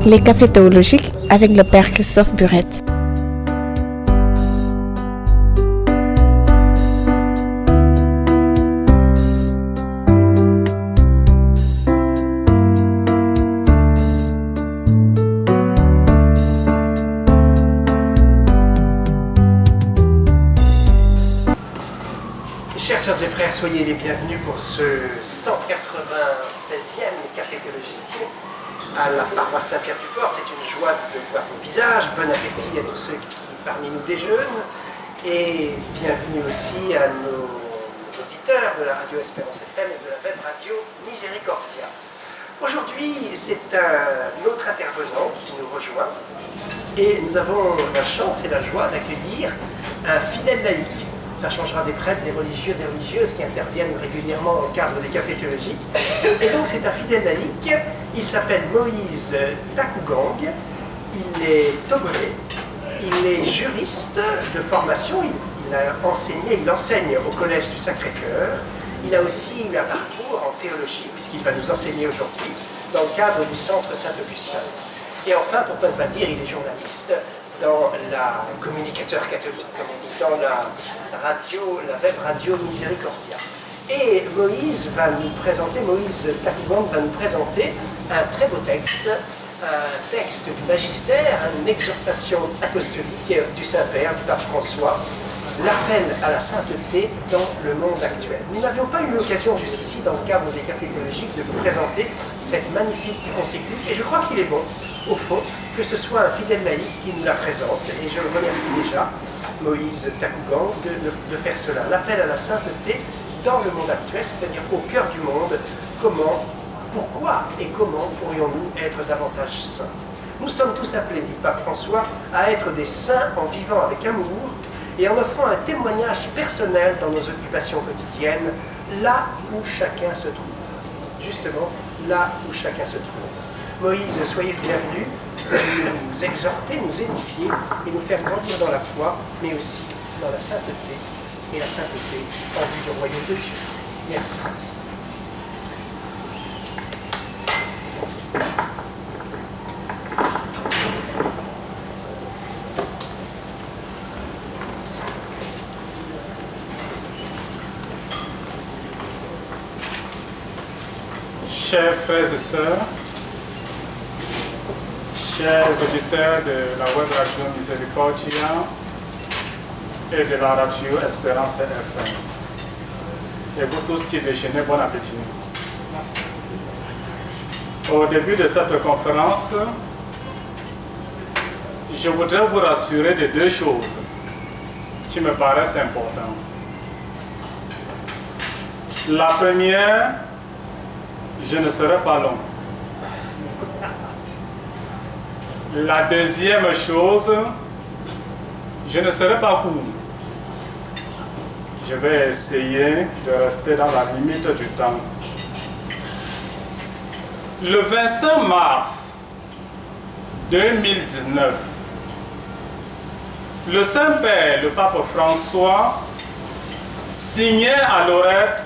Les cafés théologiques avec le Père Christophe Burette. Chers sœurs et frères, soyez les bienvenus pour ce 196e Café théologique à la paroisse Saint-Pierre-du-Port. C'est une joie de voir vos visages. Bon appétit à tous ceux qui parmi nous déjeunent. Et bienvenue aussi à nos auditeurs de la radio Espérance FM et de la web radio Miséricordia. Aujourd'hui, c'est un autre intervenant qui nous rejoint. Et nous avons la chance et la joie d'accueillir un fidèle laïc. Ça changera des prêtres, des religieux, des religieuses qui interviennent régulièrement au cadre des cafés théologiques. Et donc c'est un fidèle laïc, il s'appelle Moïse Takougang, il est togolais, il est juriste de formation, il a enseigné, il enseigne au Collège du Sacré-Cœur, il a aussi eu un parcours en théologie, puisqu'il va nous enseigner aujourd'hui dans le cadre du Centre Saint-Augustin. Et enfin, pour ne pas le dire, il est journaliste dans la communicateur catholique, comme on dit, dans la radio, la web radio Miséricordia. Et Moïse Takougang va nous présenter un très beau texte, un texte du magistère, une exhortation apostolique du Saint-Père, du pape François, l'appel à la sainteté dans le monde actuel. Nous n'avions pas eu l'occasion jusqu'ici, dans le cadre des cafés théologiques, de vous présenter cette magnifique encyclique, et je crois qu'il est bon, au fond, que ce soit un fidèle laïc qui nous la présente, et je le remercie déjà, Moïse Takougang, de faire cela. L'appel à la sainteté dans le monde actuel, c'est-à-dire au cœur du monde, pourquoi et comment pourrions-nous être davantage saints? Nous sommes tous appelés, dit Pape François, à être des saints en vivant avec amour et en offrant un témoignage personnel dans nos occupations quotidiennes, là où chacun se trouve. Justement, là où chacun se trouve. Moïse, soyez le bienvenu pour nous exhorter, nous édifier et nous faire grandir dans la foi, mais aussi dans la sainteté, et la sainteté en vue du royaume de Dieu. Merci. Chers frères et sœurs, chers auditeurs de la web radio Miséricordia et de la radio Espérance FM, et vous tous qui déjeunez, bon appétit. Au début de cette conférence, je voudrais vous rassurer de deux choses qui me paraissent importantes. La première, je ne serai pas long. La deuxième chose, je ne serai pas court. Je vais essayer de rester dans la limite du temps. Le 25 mars 2019, le Saint-Père, le pape François, signait à Lorette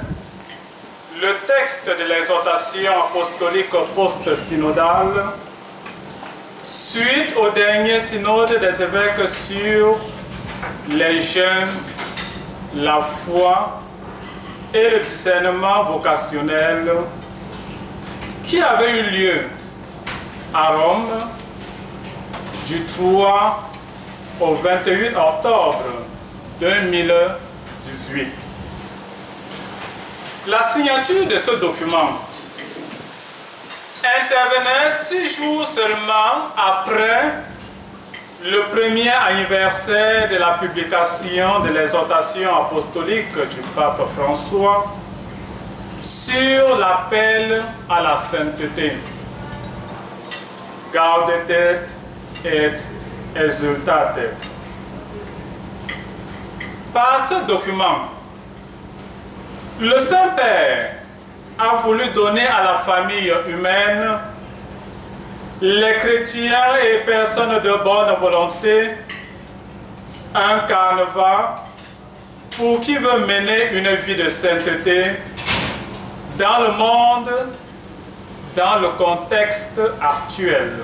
le texte de l'exhortation apostolique post-synodale suite au dernier synode des évêques sur les jeunes, la foi et le discernement vocationnel qui avait eu lieu à Rome du 3 au 28 octobre 2018. La signature de ce document intervenait 6 jours seulement après le premier anniversaire de la publication de l'exhortation apostolique du pape François sur l'appel à la sainteté. Gaudetet et exultatet. Par ce document, le Saint-Père a voulu donner à la famille humaine, les chrétiens et personnes de bonne volonté, un canevas pour qui veut mener une vie de sainteté dans le monde, dans le contexte actuel.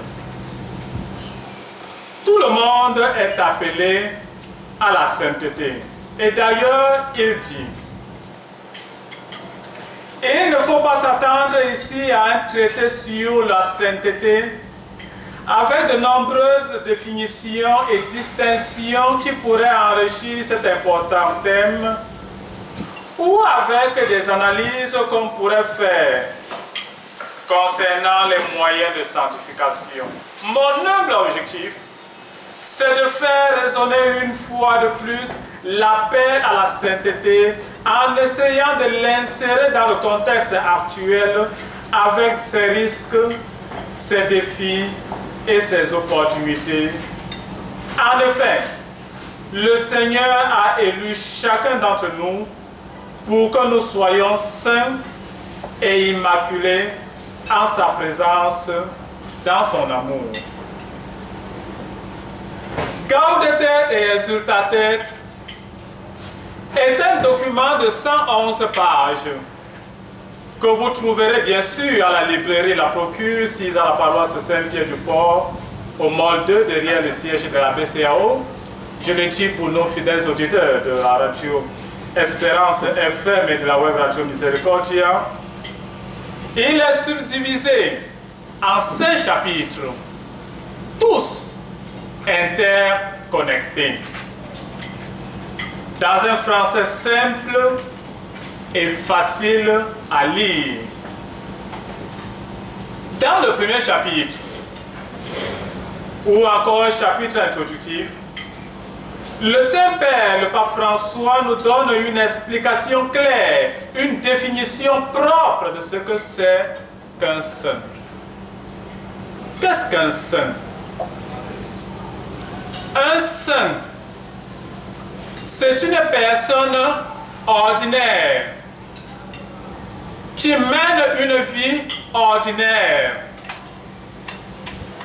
Tout le monde est appelé à la sainteté. Et d'ailleurs, il dit, il ne faut pas s'attendre ici à un traité sur la sainteté avec de nombreuses définitions et distinctions qui pourraient enrichir cet important thème, ou avec des analyses qu'on pourrait faire concernant les moyens de sanctification. Mon humble objectif, c'est de faire résonner une fois de plus l'appel à la sainteté en essayant de l'insérer dans le contexte actuel avec ses risques, ses défis et ses opportunités. En effet, le Seigneur a élu chacun d'entre nous pour que nous soyons saints et immaculés en sa présence, dans son amour. Gaudete et Exsultate est un document de 111 pages que vous trouverez bien sûr à la librairie La Procure, 6 à la paroisse Saint-Pierre-du-Port, au Mall 2, derrière le siège de la BCAO. Je le dis pour nos fidèles auditeurs de la radio Espérance FM et de la web radio Miséricordia. Il est subdivisé en 5 chapitres, tous interconnectés, dans un français simple et facile à lire. Dans le premier chapitre, ou encore chapitre introductif, le Saint-Père, le Pape François, nous donne une explication claire, une définition propre de ce que c'est qu'un saint. Qu'est-ce qu'un saint? Un saint, c'est une personne ordinaire qui mène une vie ordinaire,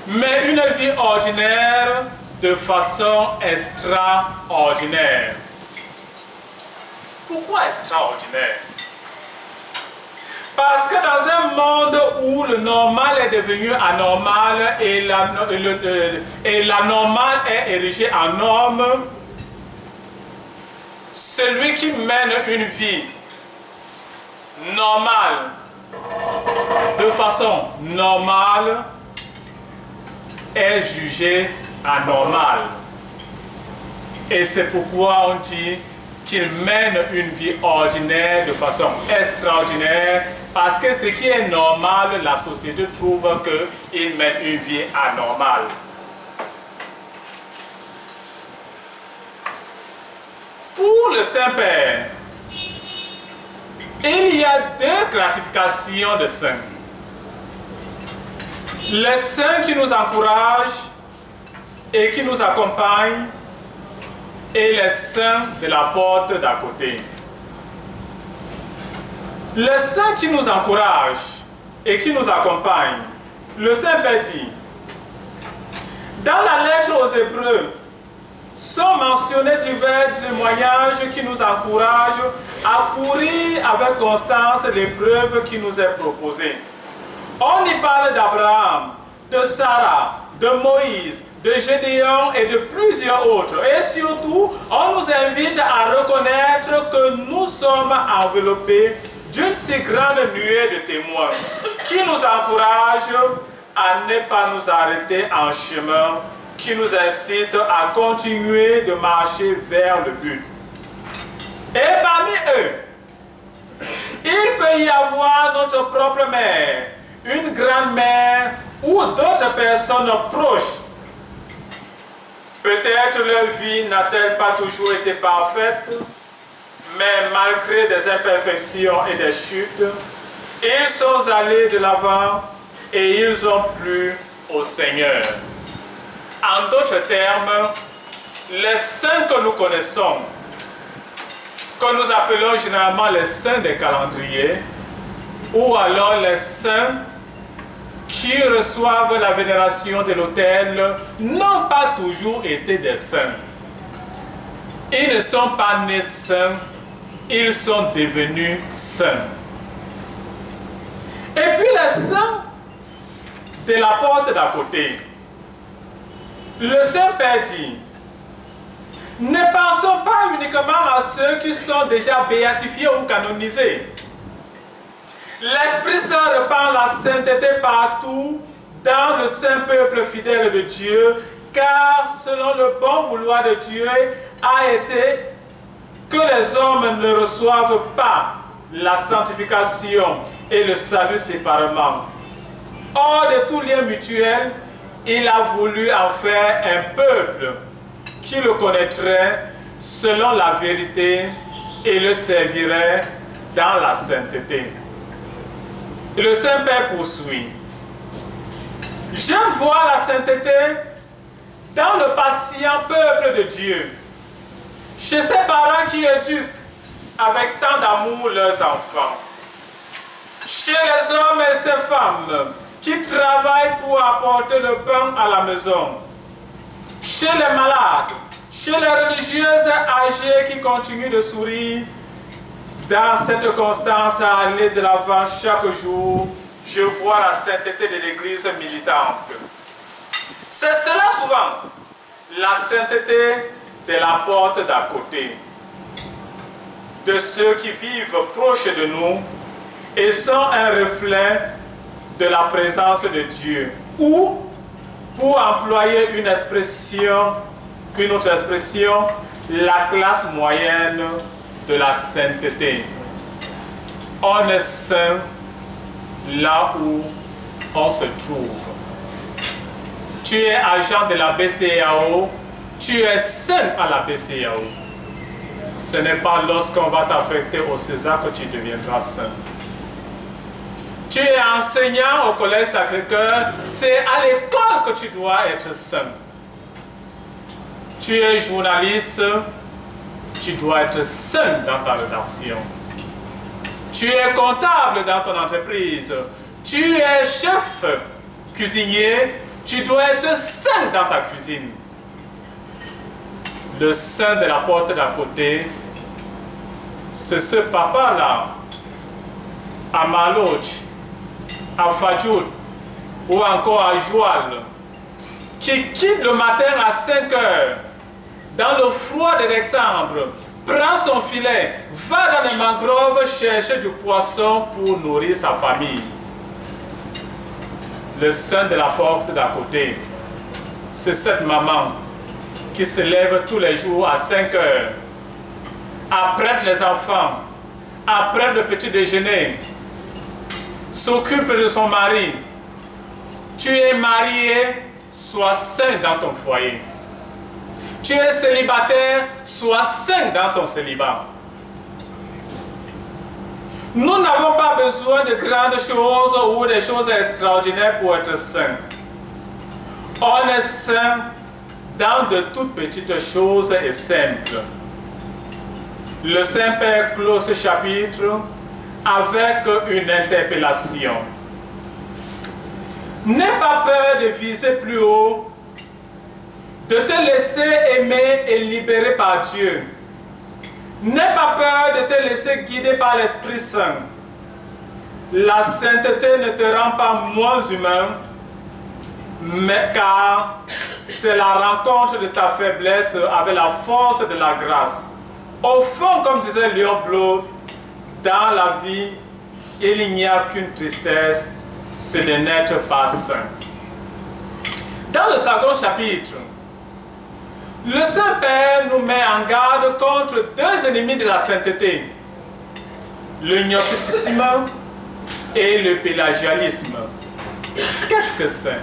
mais une vie ordinaire de façon extraordinaire. Pourquoi extraordinaire? Parce que dans un monde où le normal est devenu anormal et l'anormal est érigé en norme, celui qui mène une vie normale, de façon normale, est jugé anormal. Et c'est pourquoi on dit qu'il mène une vie ordinaire de façon extraordinaire, parce que ce qui est normal, la société trouve qu'il mène une vie anormale. Pour le Saint-Père, il y a 2 classifications de saints. Les saints qui nous encouragent et qui nous accompagnent, et les saints de la porte d'à côté. Les saints qui nous encouragent et qui nous accompagnent, le Saint-Père dit, dans la lettre aux Hébreux, sont mentionnés divers témoignages qui nous encouragent à courir avec constance l'épreuve qui nous est proposée. On y parle d'Abraham, de Sarah, de Moïse, de Gédéon et de plusieurs autres. Et surtout, on nous invite à reconnaître que nous sommes enveloppés d'une si grande nuée de témoins qui nous encouragent à ne pas nous arrêter en chemin, qui nous incite à continuer de marcher vers le but. Et parmi eux, il peut y avoir notre propre mère, une grand-mère ou d'autres personnes proches. Peut-être leur vie n'a-t-elle pas toujours été parfaite, mais malgré des imperfections et des chutes, ils sont allés de l'avant et ils ont plu au Seigneur. En d'autres termes, les saints que nous connaissons, que nous appelons généralement les saints des calendriers, ou alors les saints qui reçoivent la vénération de l'autel, n'ont pas toujours été des saints. Ils ne sont pas nés saints, ils sont devenus saints. Et puis les saints de la porte d'à côté, Le Saint-Père dit, ne pensons pas uniquement à ceux qui sont déjà béatifiés ou canonisés. L'Esprit Saint répand la sainteté partout dans le saint peuple fidèle de Dieu, car selon le bon vouloir de Dieu a été que les hommes ne reçoivent pas la sanctification et le salut séparément. Hors de tout lien mutuel, il a voulu en faire un peuple qui le connaîtrait selon la vérité et le servirait dans la sainteté. Et le Saint-Père poursuit. J'aime voir la sainteté dans le patient peuple de Dieu, chez ces parents qui éduquent avec tant d'amour leurs enfants, chez les hommes et ces femmes qui travaillent pour apporter le pain à la maison, chez les malades, chez les religieuses âgées qui continuent de sourire. Dans cette constance à aller de l'avant chaque jour, je vois la sainteté de l'Église militante. C'est cela souvent, la sainteté de la porte d'à côté, de ceux qui vivent proches de nous et sont un reflet de la présence de Dieu. Ou, pour employer une autre expression, la classe moyenne de la sainteté. On est saint là où on se trouve. Tu es agent de la BCEAO, tu es saint à la BCEAO. Ce n'est pas lorsqu'on va t'affecter au César que tu deviendras saint. Tu es enseignant au Collège Sacré-Cœur, c'est à l'école que tu dois être saint. Tu es journaliste, tu dois être saint dans ta rédaction. Tu es comptable dans ton entreprise. Tu es chef cuisinier, tu dois être saint dans ta cuisine. Le saint de la porte d'à côté, c'est ce papa-là, à Maloch, à Fadjoud ou encore à Joual, qui quitte le matin à 5 heures dans le froid de décembre, prend son filet, va dans les mangroves chercher du poisson pour nourrir sa famille. Le saint de la porte d'à côté, c'est cette maman qui se lève tous les jours à 5 heures, apprête les enfants, apprête le petit déjeuner, s'occupe de son mari. Tu es marié, sois saint dans ton foyer. Tu es célibataire, sois saint dans ton célibat. Nous n'avons pas besoin de grandes choses ou de choses extraordinaires pour être saint. On est saint dans de toutes petites choses et simples. Le Saint-Père clôt ce chapitre avec une interpellation. N'aie pas peur de viser plus haut, de te laisser aimer et libérer par Dieu. N'aie pas peur de te laisser guider par l'Esprit Saint. La sainteté ne te rend pas moins humain, mais car c'est la rencontre de ta faiblesse avec la force de la grâce. Au fond, comme disait Léon Blum, dans la vie, il n'y a qu'une tristesse, c'est de n'être pas saint. Dans le second chapitre, le Saint-Père nous met en garde contre deux ennemis de la sainteté, le gnosticisme et le pélagialisme. Qu'est-ce que c'est?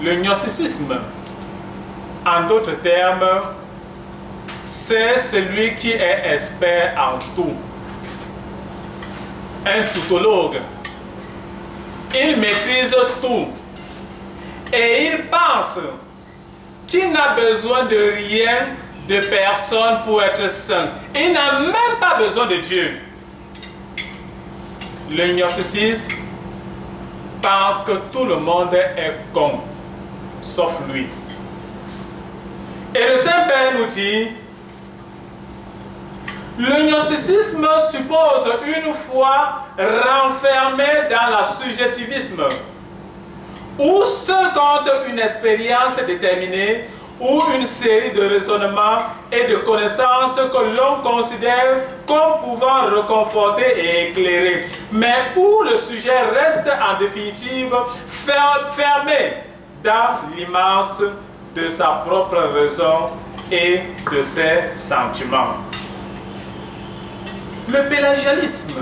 Le gnosticisme, en d'autres termes, c'est celui qui est expert en tout. Un toutologue. Il maîtrise tout. Et il pense qu'il n'a besoin de rien, de personne pour être saint. Il n'a même pas besoin de Dieu. Le gnosticiste pense que tout le monde est con, sauf lui. Et le Saint-Père nous dit, le gnosticisme suppose une foi renfermée dans la subjectivisme, ou seul compte une expérience déterminée ou une série de raisonnements et de connaissances que l'on considère comme pouvant reconforter et éclairer, mais où le sujet reste en définitive fermé dans l'immense de sa propre raison et de ses sentiments. Le pélagianisme,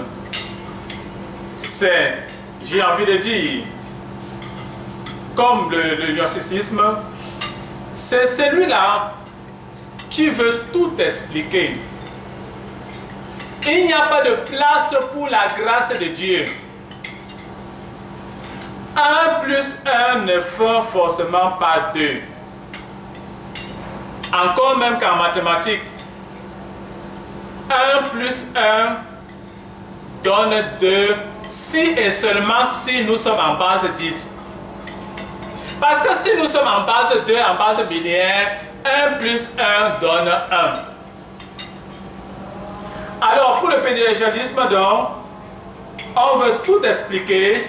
c'est, j'ai envie de dire, comme le gnosticisme, c'est celui-là qui veut tout expliquer. Il n'y a pas de place pour la grâce de Dieu. 1 plus 1 ne fait forcément pas 2. Encore même qu'en mathématiques, 1 plus 1 donne 2 si et seulement si nous sommes en base 10. Parce que si nous sommes en base 2, en base binaire, 1 plus 1 donne 1. Alors pour le pédagogisme, donc, on veut tout expliquer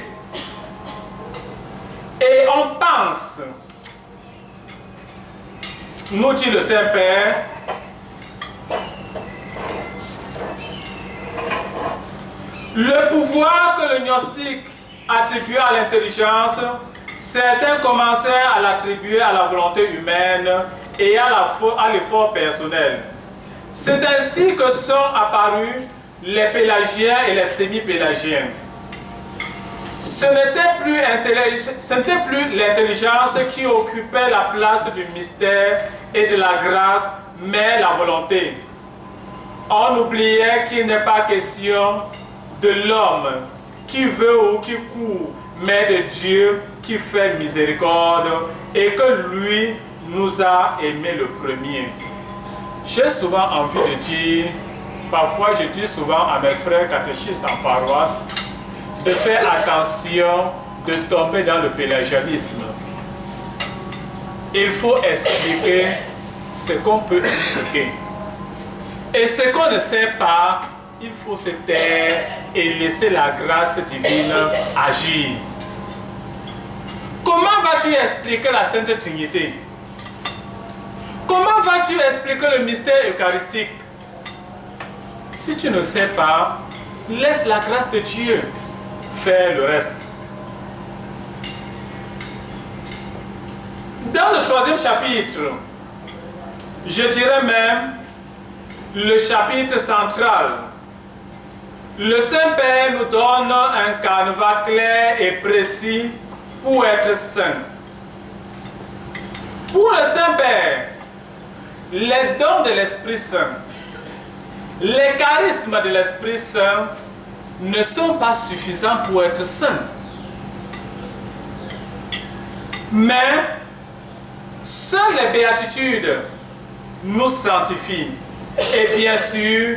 et on pense, nous dit le Saint-Père, le pouvoir que le gnostique attribue à l'intelligence, certains commencèrent à l'attribuer à la volonté humaine et à l'effort personnel. C'est ainsi que sont apparus les pélagiens et les semi-pélagiens. Ce n'était plus l'intelligence qui occupait la place du mystère et de la grâce, mais la volonté. On oubliait qu'il n'est pas question de l'homme qui veut ou qui court, mais de Dieu qui fait miséricorde et que lui nous a aimés le premier. J'ai souvent envie de dire, parfois je dis souvent à mes frères catéchistes en paroisse, de faire attention de tomber dans le pélagianisme. Il faut expliquer ce qu'on peut expliquer. Et ce qu'on ne sait pas, il faut se taire et laisser la grâce divine agir. Comment vas-tu expliquer la Sainte Trinité? Comment vas-tu expliquer le mystère eucharistique? Si tu ne sais pas, laisse la grâce de Dieu faire le reste. Dans le 3e chapitre, je dirais même le chapitre central, le Saint-Père nous donne un canevas clair et précis pour être saint. Pour le Saint-Père, les dons de l'Esprit Saint, les charismes de l'Esprit Saint ne sont pas suffisants pour être saint. Mais seules les béatitudes nous sanctifient. Et bien sûr,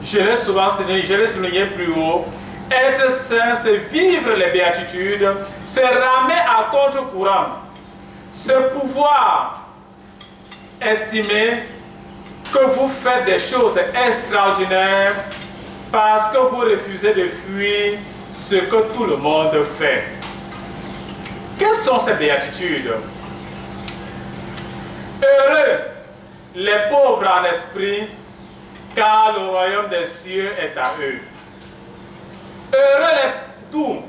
je l'ai souligné plus haut, être saint, c'est vivre les béatitudes, c'est ramer à contre-courant, c'est pouvoir estimer que vous faites des choses extraordinaires parce que vous refusez de fuir ce que tout le monde fait. Quelles sont ces béatitudes? Heureux les pauvres en esprit, car le royaume des cieux est à eux. Heureux les doux,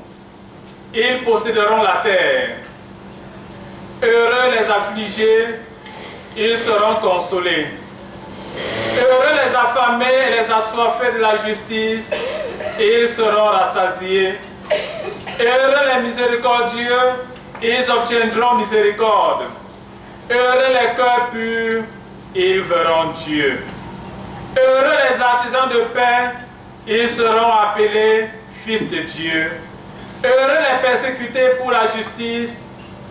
ils posséderont la terre. Heureux les affligés, ils seront consolés. Heureux les affamés et les assoiffés de la justice, ils seront rassasiés. Heureux les miséricordieux, ils obtiendront miséricorde. Heureux les cœurs purs, ils verront Dieu. Heureux les artisans de paix, ils seront appelés fils de Dieu. Heureux les persécutés pour la justice,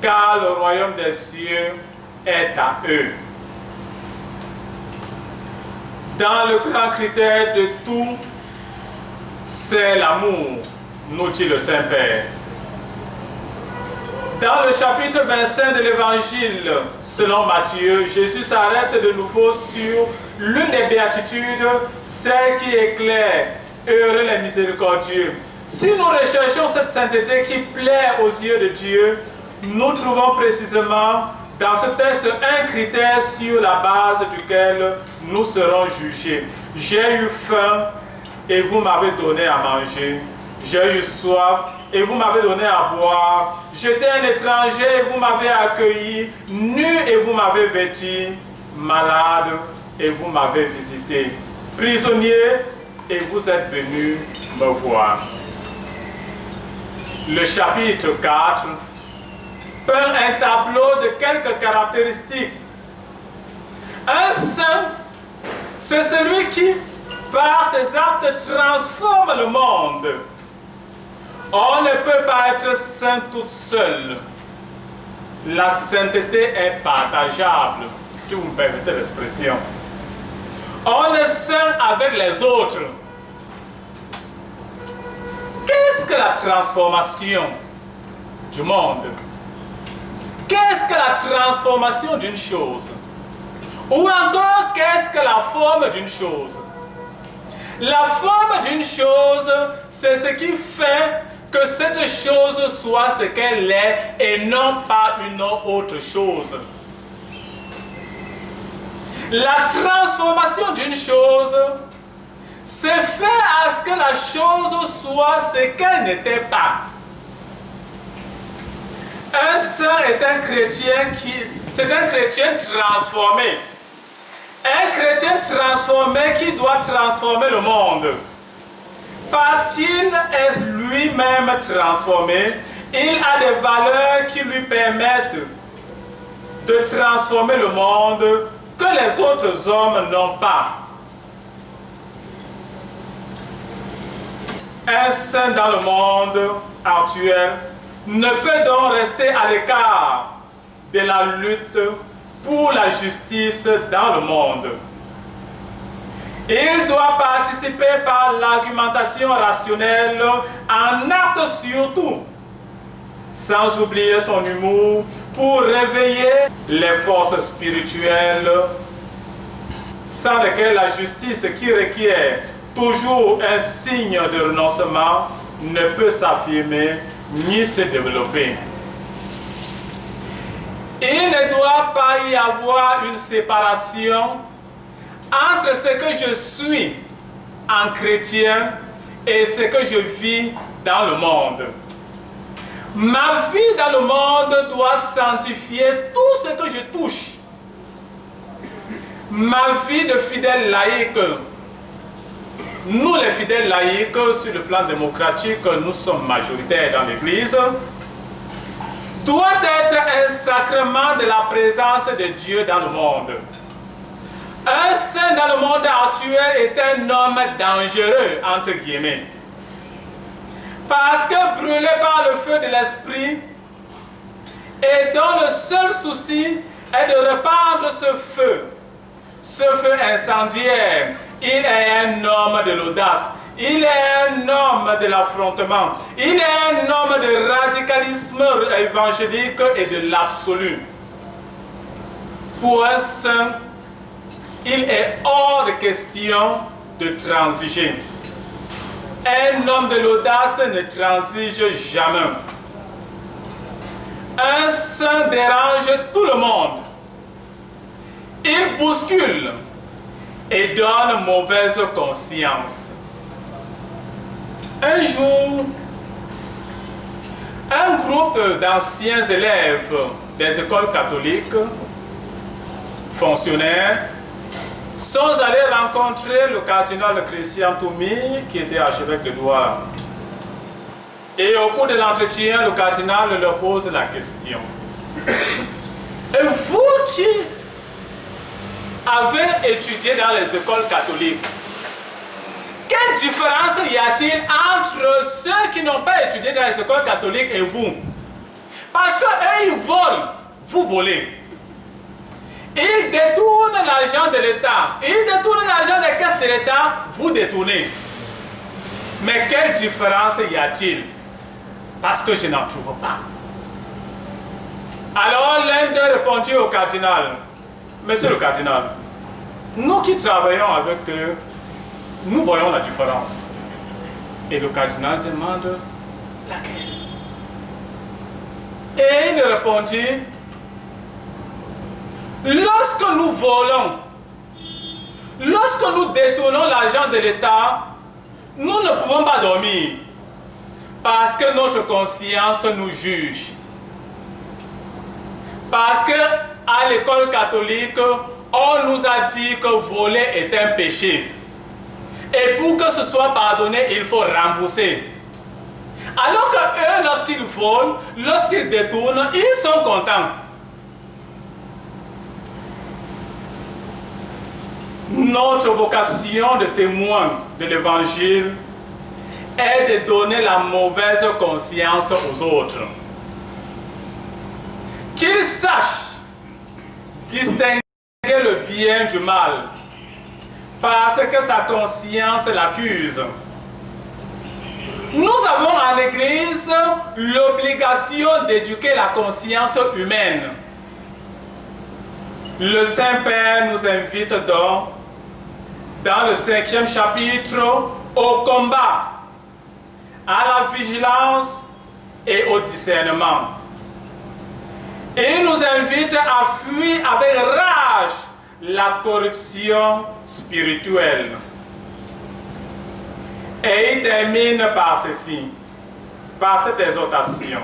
car le royaume des cieux est à eux. Dans le grand critère de tout, c'est l'amour, nous dit le Saint-Père. Dans le chapitre 25 de l'Évangile, selon Matthieu, Jésus s'arrête de nouveau sur l'une des béatitudes, celle qui éclaire, heureux les miséricordieux. Si nous recherchons cette sainteté qui plaît aux yeux de Dieu, nous trouvons précisément dans ce texte un critère sur la base duquel nous serons jugés. J'ai eu faim et vous m'avez donné à manger. J'ai eu soif et vous m'avez donné à boire. J'étais un étranger et vous m'avez accueilli. Nu et vous m'avez vêtu. Malade et vous m'avez visité. Prisonnier et vous êtes venu me voir. Le chapitre 4 peint un tableau de quelques caractéristiques. Un saint, c'est celui qui, par ses actes, transforme le monde. On ne peut pas être saint tout seul. La sainteté est partageable, si vous me permettez l'expression. On est saint avec les autres. Qu'est-ce que la transformation du monde? Qu'est-ce que la transformation d'une chose? Ou encore, qu'est-ce que la forme d'une chose? La forme d'une chose, c'est ce qui fait que cette chose soit ce qu'elle est et non pas une autre chose. La transformation d'une chose, c'est faire à ce que la chose soit ce qu'elle n'était pas. Un saint est un chrétien transformé. Un chrétien transformé qui doit transformer le monde. Parce qu'il est lui-même transformé, il a des valeurs qui lui permettent de transformer le monde que les autres hommes n'ont pas. Un saint dans le monde actuel ne peut donc rester à l'écart de la lutte pour la justice dans le monde. Il doit participer par l'argumentation rationnelle en acte surtout, sans oublier son humour pour réveiller les forces spirituelles, sans lesquelles la justice qui requiert toujours un signe de renoncement ne peut s'affirmer ni se développer. Il ne doit pas y avoir une séparation entre ce que je suis en chrétien et ce que je vis dans le monde. Ma vie dans le monde doit sanctifier tout ce que je touche. Ma vie de fidèle laïque, nous les fidèles laïcs, sur le plan démocratique, nous sommes majoritaires dans l'Église, doit être un sacrement de la présence de Dieu dans le monde. Un saint dans le monde actuel est un homme dangereux, entre guillemets. Parce que brûlé par le feu de l'esprit et dont le seul souci est de répandre ce feu incendiaire. Il est un homme de l'audace, il est un homme de l'affrontement, il est un homme de radicalisme évangélique et de l'absolu. Pour un saint, il est hors de question de transiger. Un homme de l'audace ne transige jamais. Un saint dérange tout le monde. Il bouscule et donne mauvaise conscience. Un jour, un groupe d'anciens élèves des écoles catholiques, fonctionnaires, sont allés rencontrer le cardinal Christian Toumi, qui était archevêque de Douala. Et au cours de l'entretien, le cardinal leur pose la question. Et vous qui avez étudié dans les écoles catholiques, quelle différence y a-t-il entre ceux qui n'ont pas étudié dans les écoles catholiques et vous? Parce qu'eux, ils volent, vous volez. Ils détournent l'argent de l'État. Ils détournent l'argent des caisses de l'État, vous détournez. Mais quelle différence y a-t-il? Parce que je n'en trouve pas. Alors l'un d'eux répondit au cardinal, Monsieur le cardinal, nous qui travaillons avec eux, nous voyons la différence. Et le cardinal demande laquelle? Et il répondit, lorsque nous volons, lorsque nous détournons l'argent de l'État, nous ne pouvons pas dormir parce que notre conscience nous juge. Parce que à l'école catholique, on nous a dit que voler est un péché. Et pour que ce soit pardonné, il faut rembourser. Alors que eux, lorsqu'ils volent, lorsqu'ils détournent, ils sont contents. Notre vocation de témoin de l'Évangile est de donner la mauvaise conscience aux autres. Qu'ils sachent distinguer le bien du mal, parce que sa conscience l'accuse. Nous avons en Église l'obligation d'éduquer la conscience humaine. Le Saint-Père nous invite donc, dans le 5e chapitre, au combat, à la vigilance et au discernement. Et il nous invite à fuir avec rage la corruption spirituelle. Et il termine par ceci, par cette exhortation.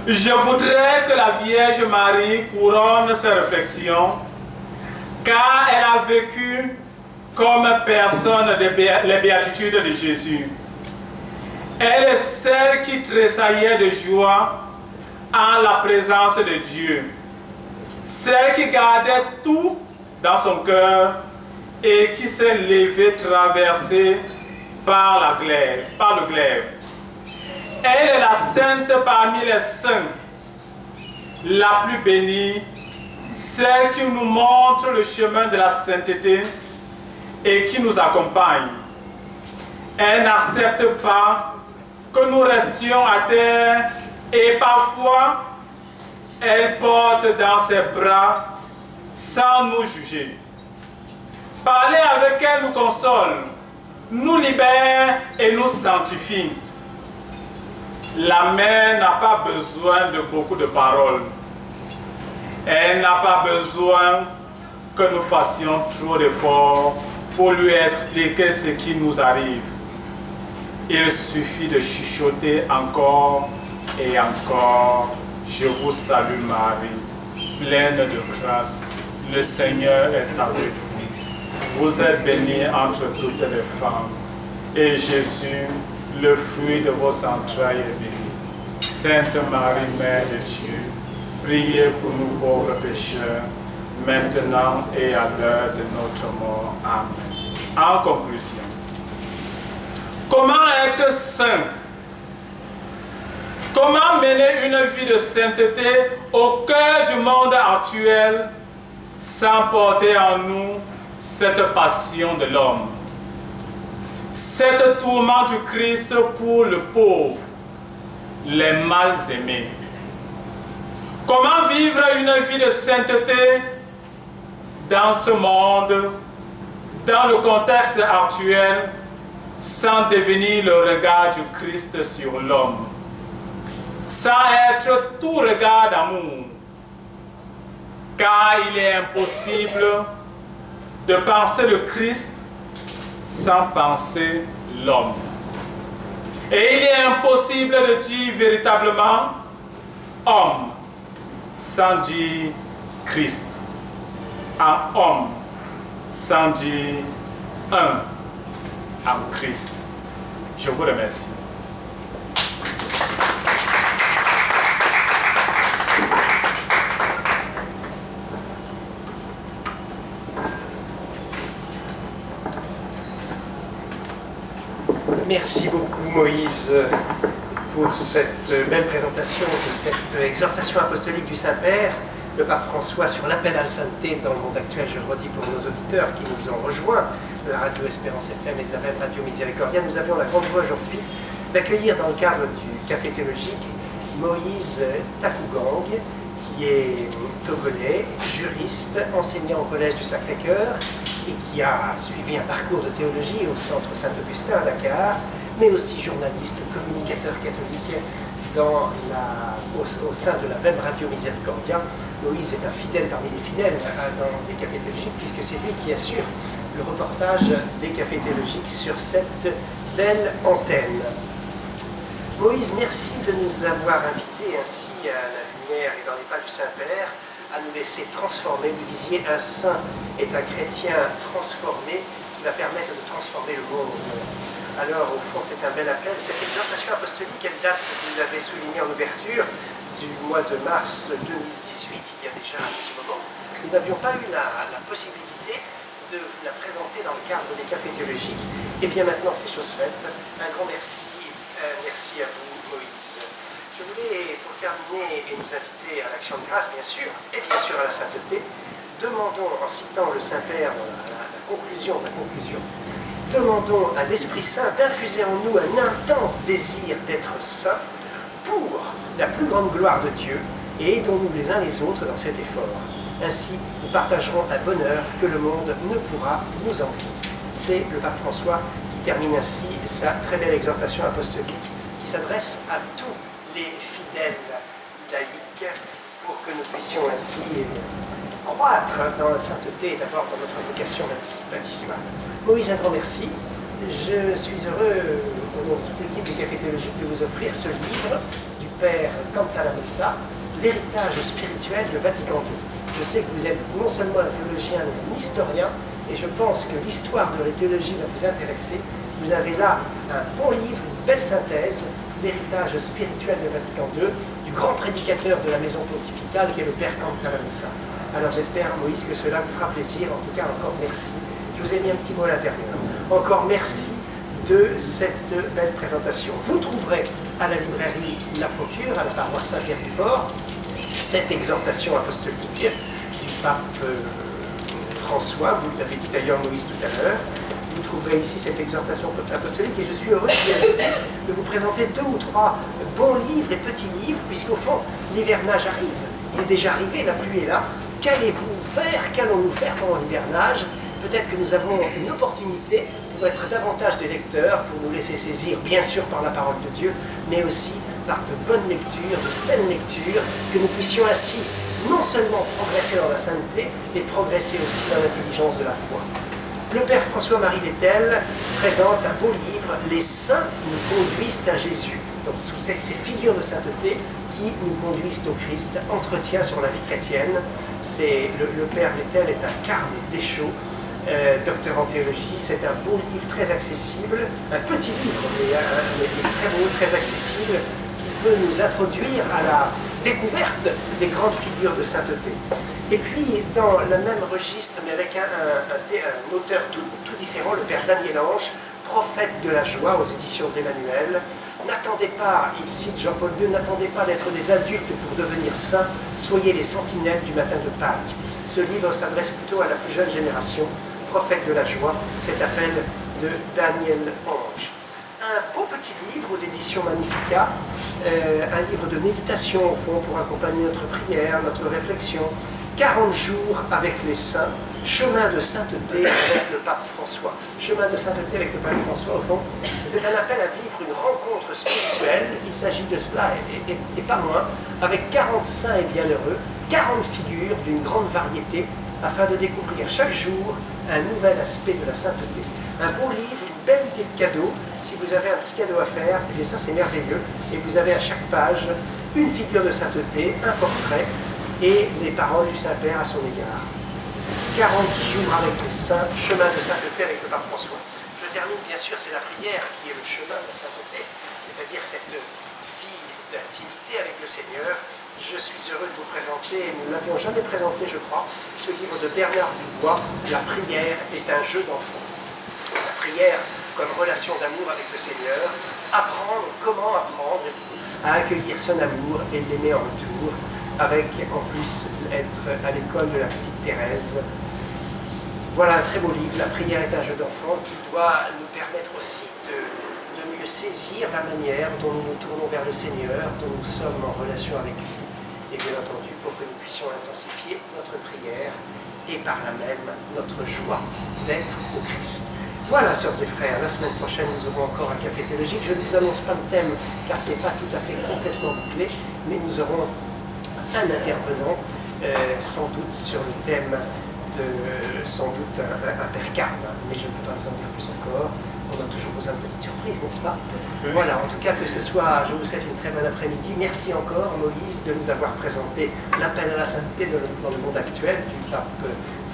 Je voudrais que la Vierge Marie couronne ses réflexions, car elle a vécu comme personne les béatitudes de Jésus. Elle est celle qui tressaillait de joie en la présence de Dieu, celle qui gardait tout dans son cœur et qui s'est levée traversée par le glaive. Elle est la sainte parmi les saints, la plus bénie, celle qui nous montre le chemin de la sainteté et qui nous accompagne. Elle n'accepte pas que nous restions à terre et parfois elle porte dans ses bras sans nous juger. Parler avec elle nous console, nous libère et nous sanctifie. La mère n'a pas besoin de beaucoup de paroles. Elle n'a pas besoin que nous fassions trop d'efforts pour lui expliquer ce qui nous arrive. Il suffit de chuchoter encore et encore. Je vous salue Marie, pleine de grâce. Le Seigneur est avec vous. Vous êtes bénie entre toutes les femmes. Et Jésus, le fruit de vos entrailles, est béni. Sainte Marie, Mère de Dieu, priez pour nous pauvres pécheurs, maintenant et à l'heure de notre mort. Amen. En conclusion, comment être saint? Comment mener une vie de sainteté au cœur du monde actuel sans porter en nous cette passion de l'homme, cet tourment du Christ pour le pauvre, les mal aimés? Comment vivre une vie de sainteté dans ce monde, dans le contexte actuel, sans devenir le regard du Christ sur l'homme, sans être tout regard d'amour, car il est impossible de penser le Christ sans penser l'homme. Et il est impossible de dire véritablement homme sans dire Christ, un homme sans dire un en Christ. Je vous remercie. Merci beaucoup Moïse pour cette belle présentation de cette exhortation apostolique du Saint-Père, le pape François, sur l'appel à la sainteté dans le monde actuel. Je le redis pour nos auditeurs qui nous ont rejoints de la radio Espérance FM et de la même radio Miséricordia. Nous avions la grande joie aujourd'hui d'accueillir dans le cadre du Café théologique Moïse Takougang, qui est togolais, juriste, enseignant au Collège du Sacré-Cœur et qui a suivi un parcours de théologie au Centre Saint-Augustin à Dakar, mais aussi journaliste, communicateur catholique au sein de la Web Radio Miséricordia. Moïse est un fidèle parmi les fidèles dans des cafés théologiques, puisque c'est lui qui assure le reportage des cafés théologiques sur cette belle antenne. Moïse, merci de nous avoir invités ainsi à la lumière et dans les pas du Saint-Père, à nous laisser transformer. Vous disiez, un saint est un chrétien transformé qui va permettre de transformer le monde. Alors, au fond, c'est un bel appel. Cette exhortation apostolique, elle date, vous l'avez souligné en ouverture, du mois de mars 2018, il y a déjà un petit moment. Nous n'avions pas eu la possibilité de vous la présenter dans le cadre des cafés théologiques. Et bien maintenant, c'est chose faite. Un grand merci. Merci à vous, Moïse. Je voulais, pour terminer, et nous inviter à l'action de grâce, bien sûr, et bien sûr à la sainteté, demandons, en citant le Saint-Père, la conclusion, demandons à l'Esprit Saint d'infuser en nous un intense désir d'être saints pour la plus grande gloire de Dieu, et aidons-nous les uns les autres dans cet effort. Ainsi, nous partagerons un bonheur que le monde ne pourra nous envier. C'est le pape François qui termine ainsi sa très belle exhortation apostolique qui s'adresse à tous les fidèles laïcs pour que nous puissions ainsi croître dans la sainteté et d'abord dans notre vocation baptismale. Moïse, un grand merci. Je suis heureux, au nom de toute l'équipe du Café Théologique, de vous offrir ce livre du Père Cantalamessa, l'héritage spirituel de Vatican II. Je sais que vous êtes non seulement un théologien, mais un historien, et je pense que l'histoire de la théologie va vous intéresser. Vous avez là un bon livre, une belle synthèse, l'héritage spirituel de Vatican II, du grand prédicateur de la maison pontificale qui est le Père Cantalamessa. Alors j'espère, Moïse, que cela vous fera plaisir. En tout cas, encore merci. Je vous ai mis un petit mot à l'intérieur. Encore merci de cette belle présentation. Vous trouverez à la librairie La Procure, à la paroisse Saint-Pierre-du-Port, cette exhortation apostolique du pape François. Vous l'avez dit d'ailleurs, Moïse, tout à l'heure. Vous trouverez ici cette exhortation apostolique et je suis heureux d'y ajouter, de vous présenter 2 ou 3 bons livres et petits livres, puisqu'au fond, l'hivernage arrive. Il est déjà arrivé, la pluie est là. Qu'allez-vous faire? Qu'allons-nous faire pendant l'hivernage? Peut-être que nous avons une opportunité pour être davantage des lecteurs, pour nous laisser saisir, bien sûr, par la parole de Dieu, mais aussi par de bonnes lectures, de saines lectures, que nous puissions ainsi non seulement progresser dans la sainteté, mais progresser aussi dans l'intelligence de la foi. Le Père François-Marie Lettel présente un beau livre, « Les saints nous conduisent à Jésus ». Donc, ces figures de sainteté qui nous conduisent au Christ, entretien sur la vie chrétienne. Le Père Lettel est un carme déchaud, docteur en théologie. C'est un beau livre très accessible, un petit livre, mais très beau, très accessible, qui peut nous introduire à la découverte des grandes figures de sainteté. Et puis, dans le même registre, mais avec un auteur tout différent, le Père Daniel Ange, prophète de la joie aux éditions d'Emmanuel. N'attendez pas, il cite Jean-Paul II, n'attendez pas d'être des adultes pour devenir saints, soyez les sentinelles du matin de Pâques. Ce livre s'adresse plutôt à la plus jeune génération, prophète de la joie, cet appel de Daniel Ange. Un beau petit livre aux éditions Magnifica, un livre de méditation au fond pour accompagner notre prière, notre réflexion, 40 jours avec les saints, chemin de sainteté avec le pape François. Chemin de sainteté avec le pape François, au fond, c'est un appel à vivre une rencontre spirituelle. Il s'agit de cela et pas moins, avec 40 saints et bienheureux, 40 figures d'une grande variété, afin de découvrir chaque jour un nouvel aspect de la sainteté. Un beau livre, une belle idée de cadeau. Si vous avez un petit cadeau à faire, et bien ça c'est merveilleux. Et vous avez à chaque page une figure de sainteté, un portrait et les paroles du Saint-Père à son égard. 40 jours avec les saints, chemin de sainteté avec le pape François. Je termine, bien sûr, c'est la prière qui est le chemin de la sainteté, c'est-à-dire cette vie d'intimité avec le Seigneur. Je suis heureux de vous présenter, nous ne l'avions jamais présenté, je crois, ce livre de Bernard Dubois, La prière est un jeu d'enfant. La prière comme relation d'amour avec le Seigneur, apprendre, comment apprendre à accueillir son amour et l'aimer en retour, avec en plus être à l'école de la petite Thérèse. Voilà un très beau livre, La prière est un jeu d'enfant, qui doit nous permettre aussi de mieux saisir la manière dont nous nous tournons vers le Seigneur, dont nous sommes en relation avec lui, et bien entendu pour que nous puissions intensifier notre prière et par là même notre joie d'être au Christ. Voilà, sœurs et frères, la semaine prochaine, nous aurons encore un café théologique. Je ne vous annonce pas le thème, car ce n'est pas tout à fait complètement bouclé, mais nous aurons un intervenant, sans doute sur le thème de, sans doute un père Card, mais je ne peux pas vous en dire plus encore. On a toujours besoin de petites surprises, n'est-ce pas? Voilà, en tout cas, que ce soit, je vous souhaite une très bonne après-midi. Merci encore, Moïse, de nous avoir présenté l'appel à la sainteté dans le monde actuel du pape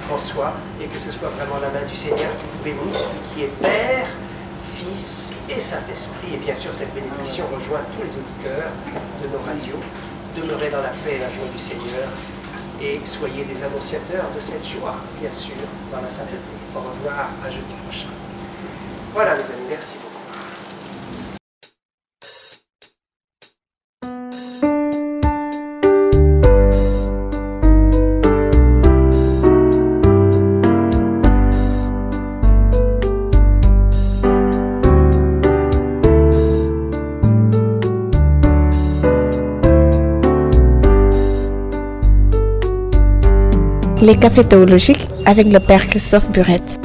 François, et que ce soit vraiment la main du Seigneur qui vous bénisse, lui qui est Père, Fils et Saint-Esprit. Et bien sûr, cette bénédiction rejoint tous les auditeurs de nos radios. Demeurez dans la paix et la joie du Seigneur, et soyez des annonciateurs de cette joie, bien sûr, dans la sainteté. Au revoir, à jeudi prochain. Voilà, les amis, merci beaucoup. Les cafés théologiques avec le Père Christophe Burette.